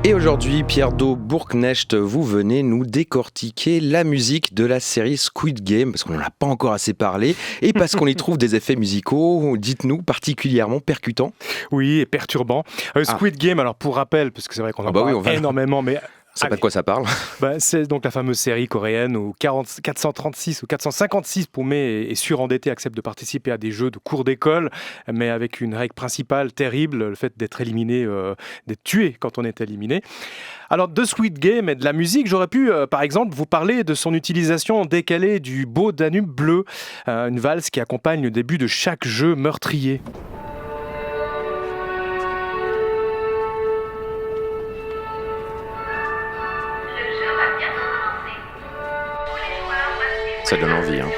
Et aujourd'hui, Pierre Do Bourknecht, vous venez nous décortiquer la musique de la série Squid Game, parce qu'on n'en a pas encore assez parlé, et parce qu'on y trouve des effets musicaux, dites-nous, particulièrement percutants. Oui, et perturbant. Squid Game, alors pour rappel, parce que c'est vrai qu'on en parle énormément, mais... Ça pas de quoi ça parle. C'est donc la fameuse série coréenne où 436 ou 456 paumés et surendettés acceptent de participer à des jeux de cours d'école, mais avec une règle principale terrible, le fait d'être éliminé, d'être tué quand on est éliminé. Alors de Squid Game et de la musique, j'aurais pu par exemple vous parler de son utilisation décalée du beau Danube bleu, une valse qui accompagne le début de chaque jeu meurtrier. Ça donne envie, hein.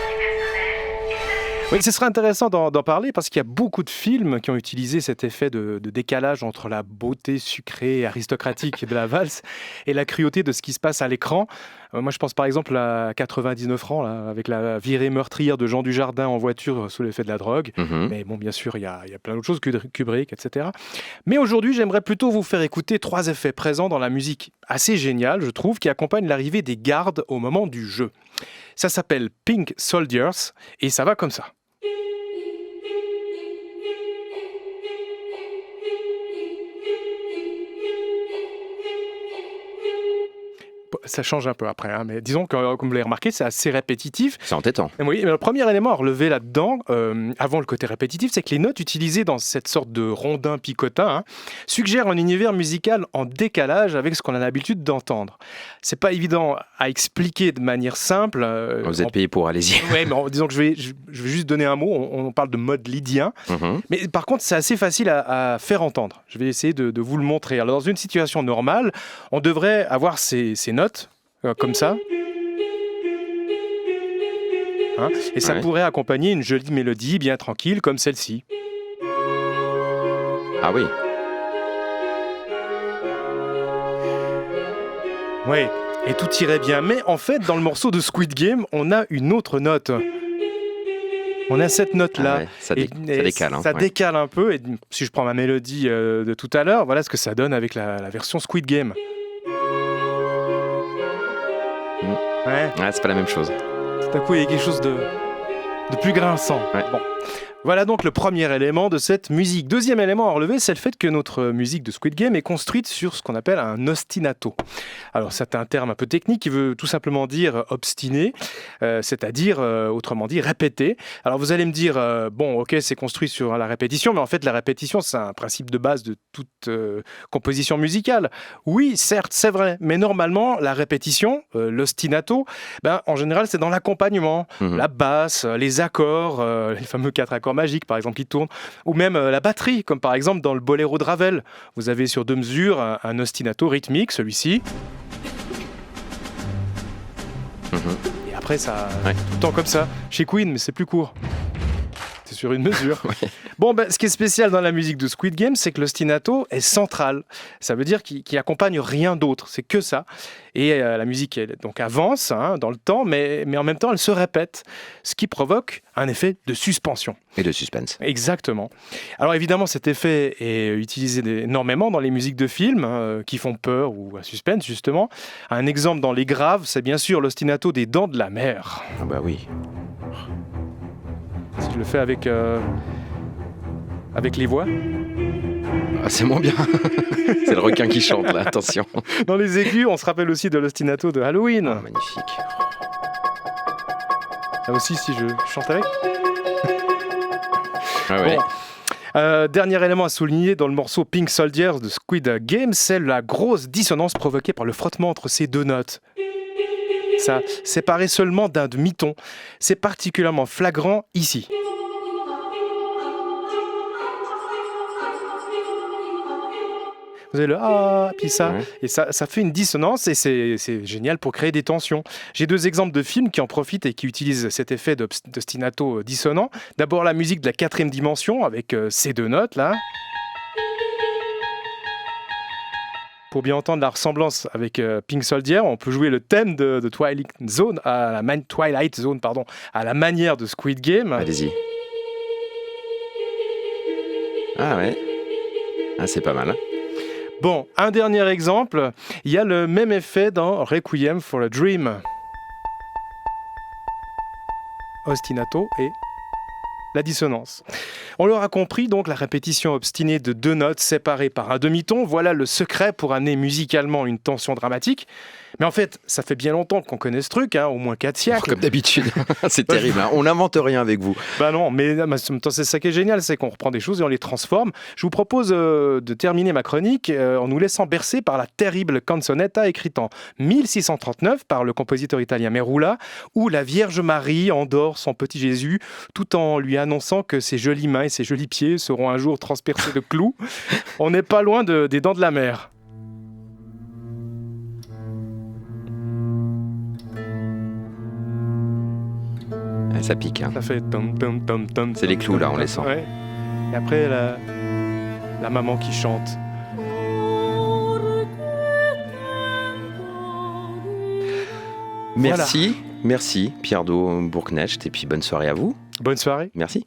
Oui, ce serait intéressant d'en parler parce qu'il y a beaucoup de films qui ont utilisé cet effet de décalage entre la beauté sucrée et aristocratique de la valse et la cruauté de ce qui se passe à l'écran. Moi, je pense par exemple à 99 francs, là, avec la virée meurtrière de Jean Dujardin en voiture sous l'effet de la drogue. Mais bon, bien sûr, il y a plein d'autres choses, Kubrick, etc. Mais aujourd'hui, j'aimerais plutôt vous faire écouter 3 effets présents dans la musique assez géniale, je trouve, qui accompagnent l'arrivée des gardes au moment du jeu. Ça s'appelle Pink Soldiers et ça va comme ça. Ça change un peu après, hein, mais disons que, comme vous l'avez remarqué, c'est assez répétitif. C'est entêtant. Oui, mais le premier élément à relever là-dedans, avant le côté répétitif, c'est que les notes utilisées dans cette sorte de rondin picotin suggèrent un univers musical en décalage avec ce qu'on a l'habitude d'entendre. C'est pas évident à expliquer de manière simple. Vous êtes payé pour, allez-y. Oui, mais disons que je vais juste donner un mot. On parle de mode lydien. Mais par contre, c'est assez facile à faire entendre. Je vais essayer de vous le montrer. Alors, dans une situation normale, on devrait avoir ces notes comme ça. Et ça pourrait accompagner une jolie mélodie bien tranquille comme celle-ci. Ah oui. Oui, et tout irait bien. Mais en fait, dans le morceau de Squid Game, on a une autre note. On a cette note-là. Ça décale. Ça décale un peu. Et si je prends ma mélodie de tout à l'heure, voilà ce que ça donne avec la version Squid Game. Ouais, c'est pas la même chose. Tout à coup, il y a quelque chose de plus grinçant. Ouais. Bon. Voilà donc le premier élément de cette musique. Deuxième élément à relever, c'est le fait que notre musique de Squid Game est construite sur ce qu'on appelle un ostinato. Alors c'est un terme un peu technique qui veut tout simplement dire obstiné, c'est-à-dire, autrement dit, répéter. Alors vous allez me dire, bon ok, c'est construit sur la répétition, mais en fait la répétition c'est un principe de base de toute composition musicale. Oui, certes, c'est vrai, mais normalement la répétition, l'ostinato, en général c'est dans l'accompagnement, la basse, les accords, les fameux 4 accords magique par exemple qui tourne, ou même la batterie comme par exemple dans le boléro de Ravel. Vous avez sur 2 mesures un ostinato rythmique, celui-ci. Et après ça tout le temps comme ça. Chez Queen, mais c'est plus court. C'est sur une mesure. Bon, ce qui est spécial dans la musique de Squid Game, c'est que l'ostinato est central. Ça veut dire qu'il accompagne rien d'autre. C'est que ça. Et la musique elle, donc avance dans le temps, mais en même temps, elle se répète. Ce qui provoque un effet de suspension. Et de suspense. Exactement. Alors évidemment, cet effet est utilisé énormément dans les musiques de films qui font peur ou à suspense, justement. Un exemple dans Les Graves, c'est bien sûr l'ostinato des Dents de la Mer. Ah bah oui. Si je le fais avec les voix. Ah, c'est moins bien. C'est le requin qui chante là, attention. Dans les aigus, on se rappelle aussi de l'ostinato de Halloween. Ah, magnifique. Là aussi, si je chante avec. Ouais. Bon. Dernier élément à souligner dans le morceau Pink Soldiers de Squid Game, c'est la grosse dissonance provoquée par le frottement entre ces 2 notes. Ça, séparé seulement d'un demi-ton, c'est particulièrement flagrant ici. Vous avez le ah, puis ça, et ça fait une dissonance et c'est génial pour créer des tensions. J'ai 2 exemples de films qui en profitent et qui utilisent cet effet d'ostinato dissonant. D'abord la musique de la 4e dimension avec ces 2 notes là. Pour bien entendre la ressemblance avec Pink Soldier, on peut jouer le thème de Twilight Zone à la manière de Squid Game. Allez-y. Ah ouais. Ah, c'est pas mal. Bon, un dernier exemple, il y a le même effet dans Requiem for a Dream. Ostinato et la dissonance. On l'aura compris, donc la répétition obstinée de deux notes séparées par un demi-ton, voilà le secret pour amener musicalement une tension dramatique. Mais en fait, ça fait bien longtemps qu'on connaît ce truc, au moins 4 siècles. Comme d'habitude, c'est terrible, on n'invente rien avec vous. Bah non, mais en même temps, c'est ça qui est génial, c'est qu'on reprend des choses et on les transforme. Je vous propose de terminer ma chronique en nous laissant bercer par la terrible canzonetta écrite en 1639 par le compositeur italien Merula, où la Vierge Marie endort son petit Jésus tout en lui annonçant que ses jolies mains et ses jolis pieds seront un jour transpercés de clous. On n'est pas loin des Dents de la Mer. Ça pique. Ça fait tom tom tom tom. C'est les clous là, on les sent. Ouais. Et après la maman qui chante. Merci Pierre Do Bourknecht et puis bonne soirée à vous. Bonne soirée. Merci.